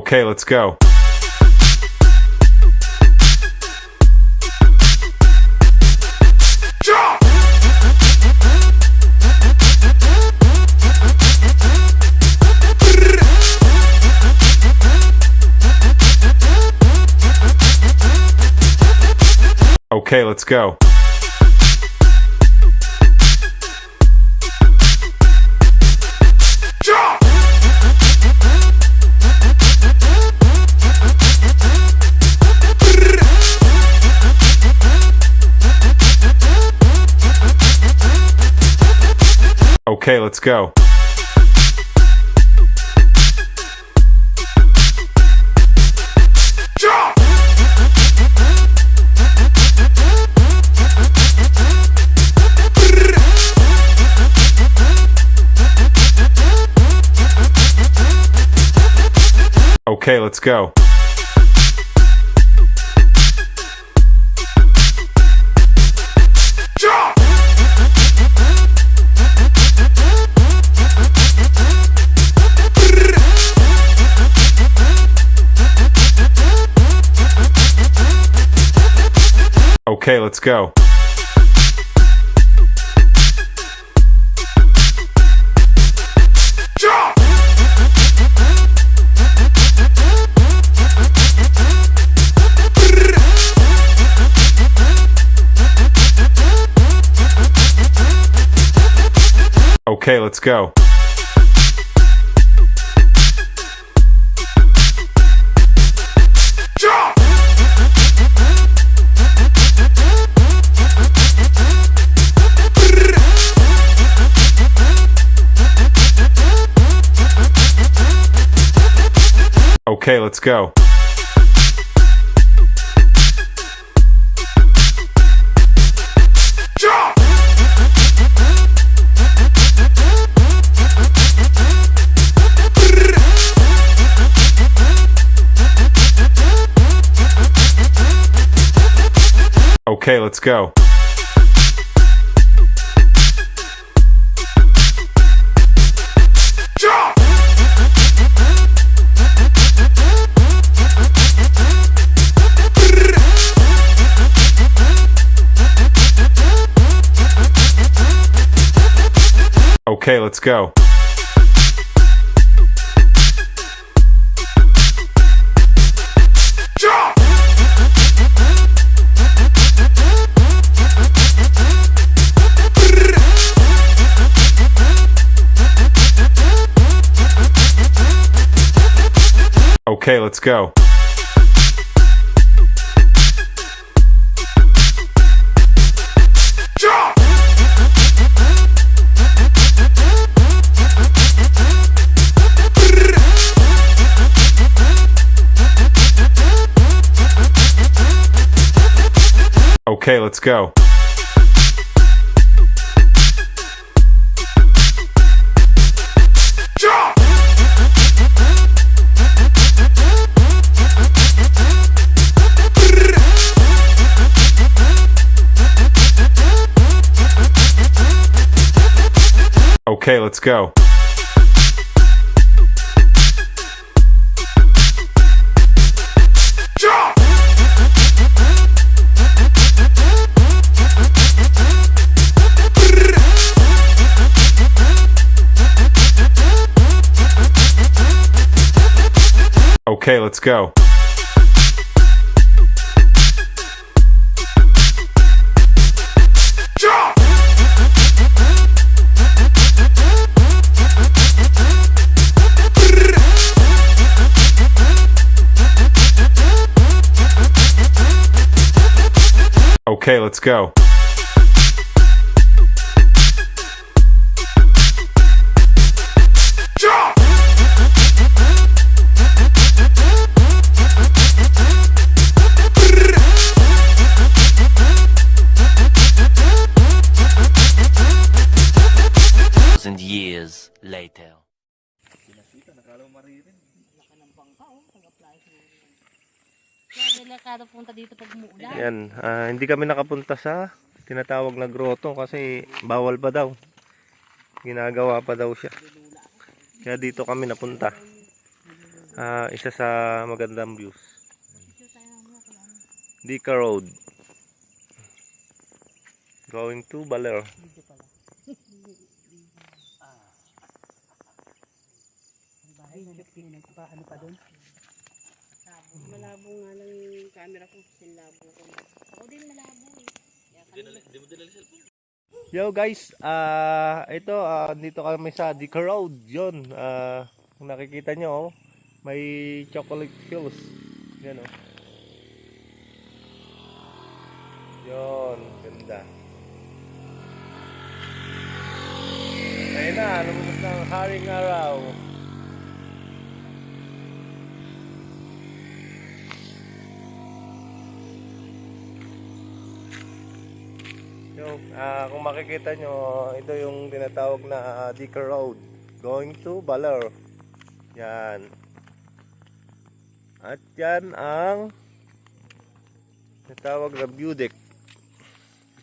Okay, let's go. Okay, let's go. Okay, let's go. Okay, let's go. Okay, let's go. Okay, let's go. Okay, let's go. Okay, let's go. Okay, let's go. Okay, let's go. Okay, let's go. Okay, let's go. Okay, let's go. Okay, let's go. Years later. Delikado punta dito pag umuulan. Yan, hindi kami nakapunta sa tinatawag na grotto kasi bawal pa daw. Ginagawa pa daw siya. Kaya dito kami napunta. Isa sa magandang views. Dika Road. Going to Baler. Ano pa doon? Malabo nga lang yung camera ko. Sinlabo ko. Ako din malabo eh. Yo guys, ito dito kami sa Dika Road. Yun, kung nakikita nyo, may chocolate hills. Yan oh. Yun, ganda. Ayun na, lumabas ng haring araw. Yo, kung makikita nyo, ito yung tinatawag na Dika Road going to Baler. Yan. At yan ang tinatawag na view deck.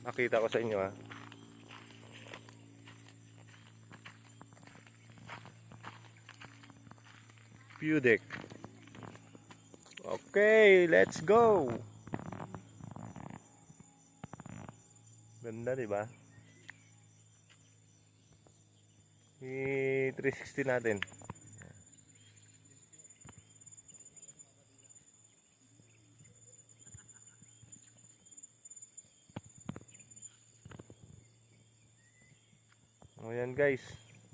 Makita ko sa inyo ha. View deck. Okay, let's go. Ganda, di ba? I-360 natin. O yan guys.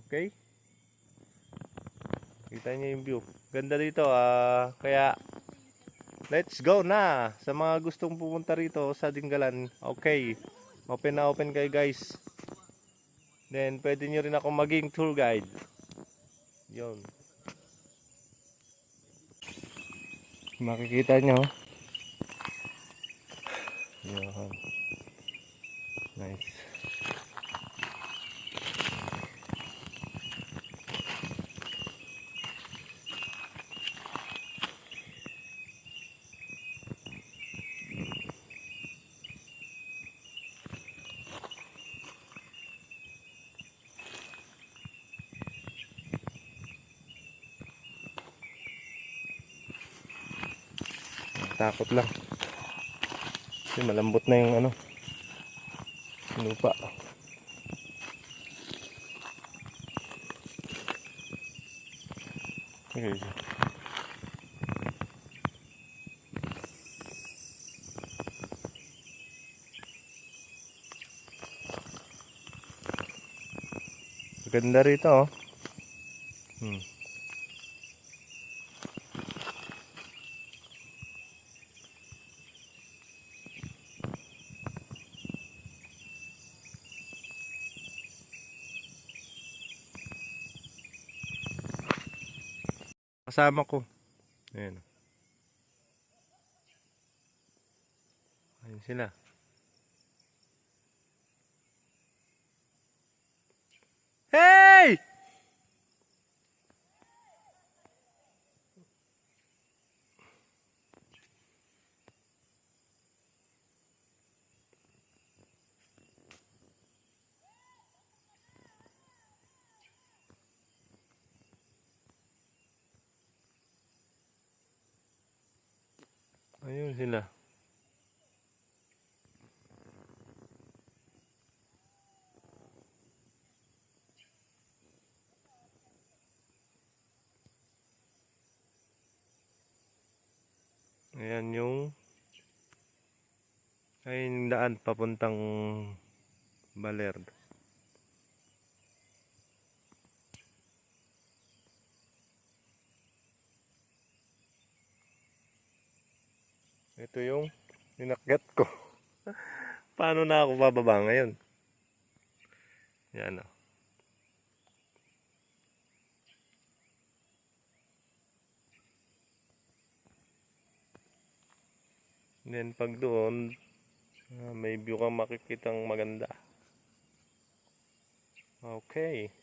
Okay? Kita niyo yung view. Ganda dito kaya let's go na sa mga gustong pumunta rito sa Dingalan. Okay. Open na open kayo guys. Then pwede nyo rin ako maging tour guide. Yun. Makikita nyo. Yun. Nice. Takot lang kasi malambot na yung ano, lupa. Okay. Ganda rito oh. Kasama ko. Ayan. Ayan sila. Hey! Ayun sila. Ayan yung ayun yung daan papuntang Baler. Ito yung inakyat ko. Paano na ako bababa ngayon? Yan o. Then pag doon, may view kang makikitang maganda. Okay.